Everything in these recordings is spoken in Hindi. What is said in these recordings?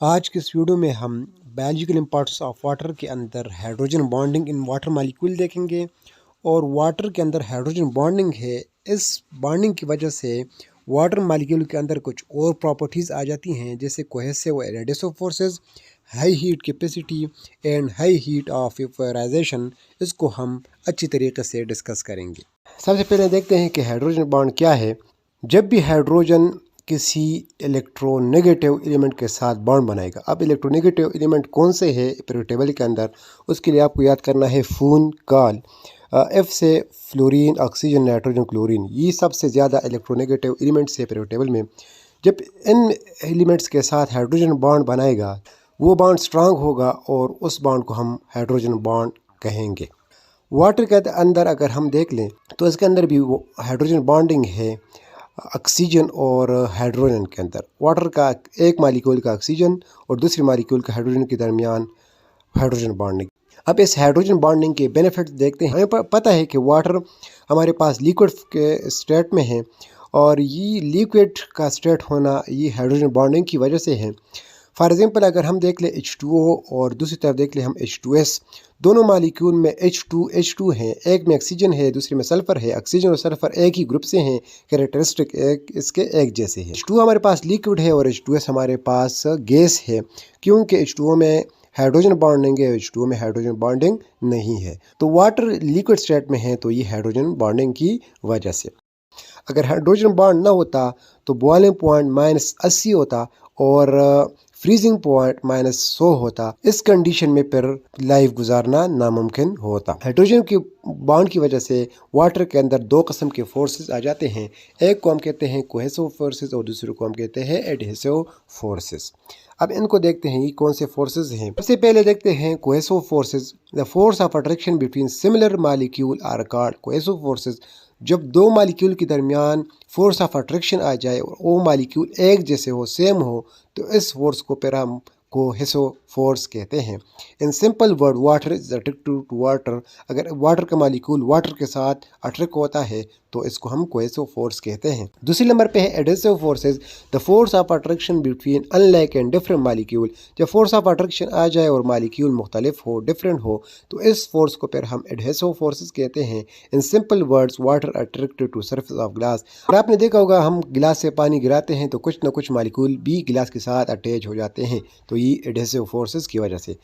आज के इस वीडियो में हम बायोलॉजिकल इंपॉर्टेंस ऑफ वाटर के अंदर hydrogen bonding in water molecule देखेंगे। और वाटर के अंदर हाइड्रोजन बॉन्डिंग है, इस बॉन्डिंग की वजह से वाटर मॉलिक्यूल के अंदर कुछ और प्रॉपर्टीज़ आ जाती हैं, जैसे कोहेसिव और adhesive forces, high heat capacity and high heat of vaporisation. इसको हम अच्छी तरीके से डिस्कस करेंगे। सबसे पहले देखते हैं कि हाइड्रोजन बॉन्ड क्या है। जब भी हाइड्रोजन किसी इलेक्ट्रोनेगेटिव एलिमेंट के साथ बॉन्ड बनाएगा, अब इलेक्ट्रोनेगेटिव एलिमेंट कौन से है पीरियोडिक टेबल के अंदर, उसके लिए आपको याद करना है फून, काल। एफ से फ्लोरीन, ऑक्सीजन, नाइट्रोजन, क्लोरीन, ये सबसे ज़्यादा इलेक्ट्रोनेगेटिव एलिमेंट्स है पीरियोडिक टेबल में। जब इन एलिमेंट्स के साथ हाइड्रोजन बॉन्ड बनाएगा, वो बॉन्ड स्ट्रांग होगा और उस बॉन्ड को हम हाइड्रोजन बॉन्ड कहेंगे। वाटर के अंदर अगर हम देख लें तो इसके अंदर भी वो हाइड्रोजन बॉन्डिंग है ऑक्सीजन और हाइड्रोजन के अंदर। वाटर का एक मालिक्यूल का ऑक्सीजन और दूसरी मालिक्यूल का हाइड्रोजन के दरमियान हाइड्रोजन बॉन्डिंग। अब इस हाइड्रोजन बॉन्डिंग के बेनिफिट्स देखते हैं। हमें पता है कि वाटर हमारे पास लिक्विड के स्टेट में है, और ये लिक्विड का स्टेट होना ये हाइड्रोजन बॉन्डिंग की वजह से है। फॉर एग्जांपल अगर हम देख लें H2O और दूसरी तरफ देख लें हम H2S, दोनों मालिक्यूल में H2 हैं, एक में ऑक्सीजन है, दूसरे में सल्फर है। ऑक्सीजन और सल्फर एक ही ग्रुप से हैं, कैरेक्टरिस्टिक इसके एक जैसे हैं। H2 हमारे पास लिक्विड है और H2S हमारे पास गैस है, क्योंकि H2O में हाइड्रोजन बॉन्डिंग है, H2O में हाइड्रोजन बॉन्डिंग नहीं है। तो वाटर लिक्विड स्टेट में है, तो ये हाइड्रोजन बॉन्डिंग की वजह से। अगर हाइड्रोजन बॉन्ड ना होता तो बॉइलिंग पॉइंट -80 होता और फ्रीजिंग पॉइंट -100 होता। इस कंडीशन में फिर लाइफ गुजारना नामुमकिन होता। हाइड्रोजन की बॉन्ड की वजह से वाटर के अंदर दो किस्म के फोर्सेस आ जाते हैं। एक को हम कहते हैं कोहेसिव फोर्सेस और दूसरे को हम कहते हैं एडहेसिव फोर्सेस। अब इनको देखते हैं ये कौन से फोर्सेस हैं। सबसे पहले देखते हैं cohesive forces. The force of attraction between similar molecule are called cohesive forces. जब दो मालिक्यूल के दरमियान फोर्स ऑफ अट्रैक्शन आ जाए और वो मालिक्यूल एक जैसे हो, सेम हो, तो इस फोर्स को फिर हम कोहेसिव फोर्स कहते हैं। In simple word, water is attracted to water. अगर वाटर का मालिक्यूल वाटर के साथ अट्रैक्ट होता है तो इसको हम कोहेसिव फोर्स कहते हैं। दूसरे नंबर पे है adhesive forces. The force of attraction between unlike and different molecule. जब फोर्स ऑफ अट्रैक्शन आ जाए और मालिक्यूल मुख्तलिफ हो, डिफरेंट हो, तो इस फोर्स को फिर हम एडहेसिव फोर्सेस कहते हैं। In simple words, water attracted to surface of glass. और आपने देखा होगा हम गिलास से पानी गिराते हैं तो कुछ ना कुछ मालिक्यूल भी गिलास के साथ अटैच हो जाते हैं, तो ये एडहेसिव फोर्सेस की वजह से।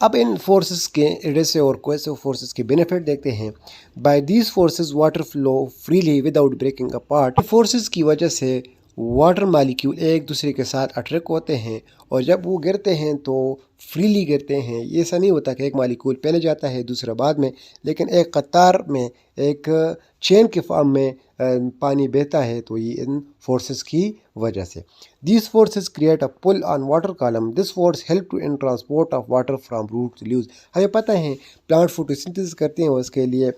अब इन फोर्सेस के, एडहेसिव और कोहेसिव फोर्सेस के बेनिफिट देखते हैं। By these forces water flow freely without breaking apart. Forces की वजह से वाटर मालिक्यूल एक दूसरे के साथ अट्रैक्ट होते हैं, और जब वो गिरते हैं तो फ्रीली गिरते हैं। ये ऐसा नहीं होता कि एक मालिक्यूल पहले जाता है दूसरा बाद में, लेकिन एक कतार में, एक चेन के फॉर्म में पानी बहता है, तो ये इन फोर्सेस की वजह से। These forces create a pull on water column. This force help to in transport of water from root to leaves. हमें पता है प्लांट फोटोसिंथेसिस करते हैं, उसके लिए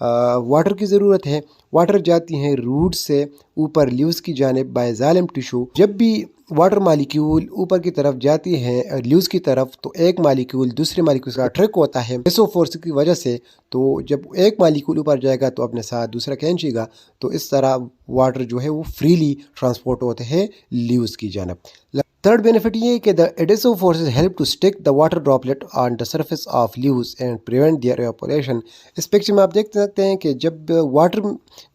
वाटर की ज़रूरत है। वाटर जाती है रूट से ऊपर लीव्स की जानिब बाय जाइलम टिश्यू। जब भी वाटर मालिक्यूल ऊपर की तरफ जाती है लीव्स की तरफ, तो एक मालिक्यूल दूसरे मालिक्यूल से अट्रैक्ट होता है एसो फोर्स की वजह से। तो जब एक मालिक्यूल ऊपर जाएगा तो अपने साथ दूसरा खींचेगा, तो इस तरह वाटर जो है वो फ्रीली ट्रांसपोर्ट होते हैं लीव्स की जानिब। थर्ड बेनिफिट ये है कि the adhesive forces help to stick the water droplet on the surface of leaves and prevent their evaporation. इस पिक्चर में आप देख सकते हैं कि जब वाटर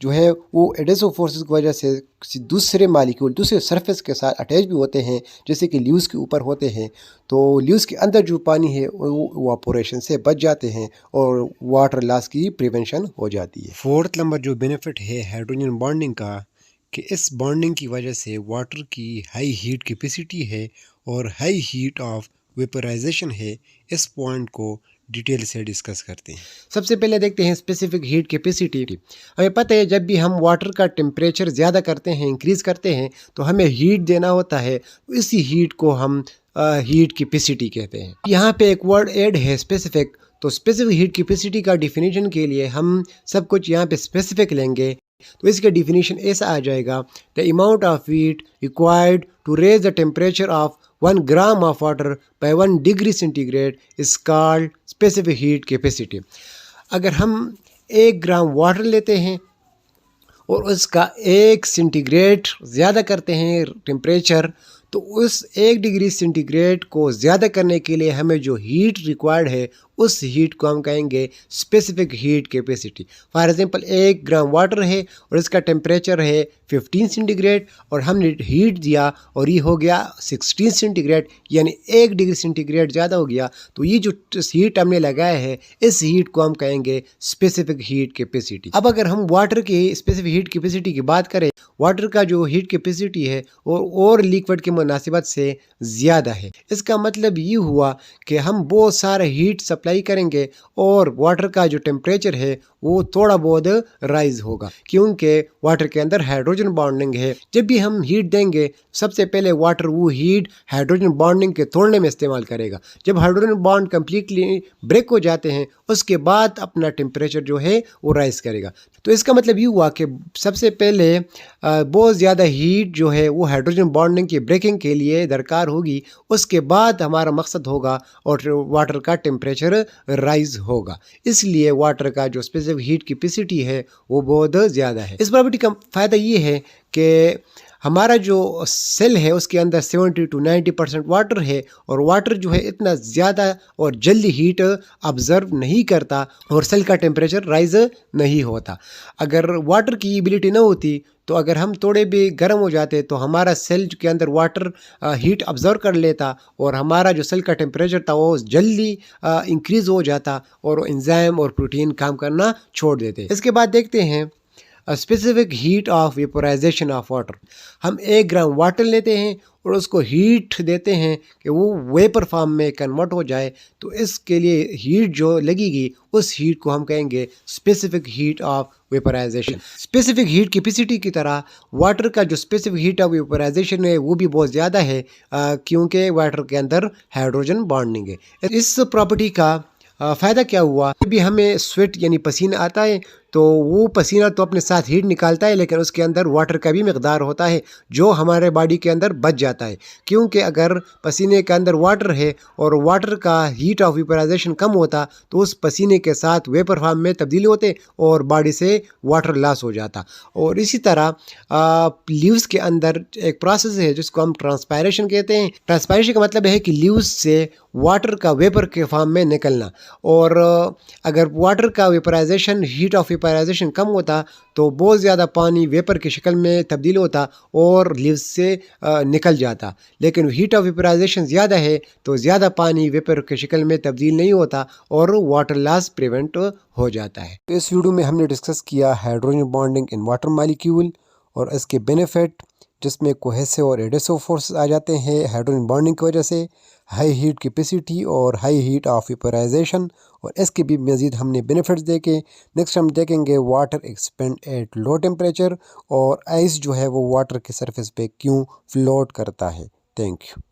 जो है वो एडहेसिव फोर्सेस की वजह से किसी दूसरे मालिक्यूल, दूसरे सरफेस के साथ अटैच भी होते हैं, जैसे कि लीव्स के ऊपर होते हैं, तो लीव्स के अंदर जो पानी है वो इवेपोरेशन से बच जाते हैं और वाटर लॉस की प्रिवेंशन हो जाती है। फोर्थ नंबर जो बेनिफिट है हाइड्रोजन बॉन्डिंग का, कि इस बॉन्डिंग की वजह से वाटर की हाई हीट कैपेसिटी है और हाई हीट ऑफ वेपराइजेशन है। इस पॉइंट को डिटेल से डिस्कस करते हैं। सबसे पहले देखते हैं स्पेसिफिक हीट कैपेसिटी। हमें पता है जब भी हम वाटर का टेम्परेचर ज़्यादा करते हैं, इंक्रीज़ करते हैं, तो हमें हीट देना होता है। इसी हीट को हम हीट कैपेसिटी कहते हैं। यहाँ पे एक वर्ड ऐड है स्पेसिफिक। तो स्पेसिफिक हीट कैपेसिटी का डिफिनीशन के लिए हम सब कुछ यहाँ पे स्पेसिफिक लेंगे, तो इसका डिफिनीशन ऐसा आ जाएगा, the amount of heat required to raise the temperature of 1 gram of water by 1 degree centigrade is called specific heat capacity. अगर हम 1 ग्राम वाटर लेते हैं और उसका 1 सेंटीग्रेड ज़्यादा करते हैं टेम्परेचर, तो उस 1 डिग्री सेंटीग्रेड को ज़्यादा करने के लिए हमें जो हीट रिक्वायर्ड है उस हीट को हम कहेंगे specific heat capacity. For example 1 gram water है और इसका टेम्परेचर है 15 सेंटीग्रेड और हमने हीट दिया और ये हो गया 16 सेंटीग्रेड, यानी 1 डिग्री सेंटीग्रेड ज़्यादा हो गया। तो ये जो हीट हमने लगाया है इस हीट को हम कहेंगे स्पेसिफिक हीट कैपेसिटी। अब अगर हम वाटर की स्पेसिफिक हीट कैपेसिटी की बात करें, वाटर का जो हीट कैपेसिटी है वो और लिक्विड की मुनासिबत से ज़्यादा है। इसका मतलब ये हुआ कि हम बहुत सारा हीट सप्लाई करेंगे और वाटर का जो टेम्परेचर है वो थोड़ा बहुत राइज होगा, क्योंकि वाटर के अंदर हाइड्रोजन बॉन्डिंग है। जब भी हम हीट देंगे सबसे पहले वाटर वो हीट हाइड्रोजन बॉन्डिंग के तोड़ने में इस्तेमाल करेगा। जब हाइड्रोजन बॉन्ड कंप्लीटली ब्रेक हो जाते हैं उसके बाद अपना टेम्परेचर जो है वो राइज करेगा। तो इसका मतलब ये हुआ कि सबसे पहले बहुत ज़्यादा हीट जो है वो हाइड्रोजन बॉन्डिंग की ब्रेकिंग के लिए दरकार होगी, उसके बाद हमारा मकसद होगा और वाटर का टेम्परेचर राइज होगा। इसलिए वाटर का जो स्पेसिफिक हीट कैपेसिटी है वो बहुत ज़्यादा है। इस प्रॉपर्टी का फ़ायदा ये है कि हमारा जो सेल है उसके अंदर 70 to 90% वाटर है और वाटर जो है इतना ज़्यादा और जल्दी हीट ऑब्ज़र्व नहीं करता और सेल का टेम्परेचर राइज नहीं होता। अगर वाटर की एबिलिटी ना होती तो अगर हम थोड़े भी गर्म हो जाते तो हमारा सेल के अंदर वाटर हीट ऑब्ज़र्व कर लेता और हमारा जो सेल का टेम्परेचर था वो जल्दी इंक्रीज़ हो जाता और एंजाइम और प्रोटीन काम करना छोड़ देते। इसके बाद देखते हैं specific heat of vaporisation of water. हम 1 ग्राम वाटर लेते हैं और उसको हीट देते हैं कि वो वेपर फॉर्म में कन्वर्ट हो जाए। तो इसके लिए हीट जो लगेगी उस हीट को हम कहेंगे specific heat of vaporization. Specific heat capacity की तरह वाटर का जो स्पेसिफिक हीट ऑफ वेपराइजेशन है वो भी बहुत ज़्यादा है, क्योंकि वाटर के अंदर हाइड्रोजन बॉन्डिंग है। इस प्रॉपर्टी का फ़ायदा क्या हुआ, भी हमें स्वेट यानी पसीना आता है तो वो पसीना तो अपने साथ हीट निकालता है, लेकिन उसके अंदर वाटर का भी मकदार होता है जो हमारे बॉडी के अंदर बच जाता है। क्योंकि अगर पसीने के अंदर वाटर है और वाटर का हीट ऑफ वेपराइजेशन कम होता तो उस पसीने के साथ वेपर फॉर्म में तब्दील होते और बॉडी से वाटर लॉस हो जाता। और इसी तरह लीव्स के अंदर एक प्रोसेस है जिसको हम ट्रांसपायरेशन कहते हैं। ट्रांसपायरेशन का मतलब है कि लीव्स से वाटर का वेपर के फॉर्म में निकलना। और अगर वाटर का वेपराइजेशन हीट ऑफ वेपराइजेशन कम होता तो बहुत ज़्यादा पानी वेपर की शक्ल में तब्दील होता और लीव्स से निकल जाता। लेकिन हीट ऑफ वेपराइजेशन ज़्यादा है तो ज़्यादा पानी वेपर की शक्ल में तब्दील नहीं होता और वाटर लॉस प्रिवेंट हो जाता है। तो इस वीडियो में हमने डिस्कस किया hydrogen bonding in water molecule और इसके बेनिफिट, जिसमें कोहेसिव और एडेसिव फोर्सेस आ जाते हैं हाइड्रोजन बॉन्डिंग की वजह से, हाई हीट कैपेसिटी और हाई हीट ऑफ वेपराइजेशन, और इसके भी मज़ीद हमने बेनिफिट्स देखे। नेक्स्ट हम देखेंगे water expand at low temperature और आइस जो है वो वाटर के सरफेस पे क्यों फ्लोट करता है। Thank you.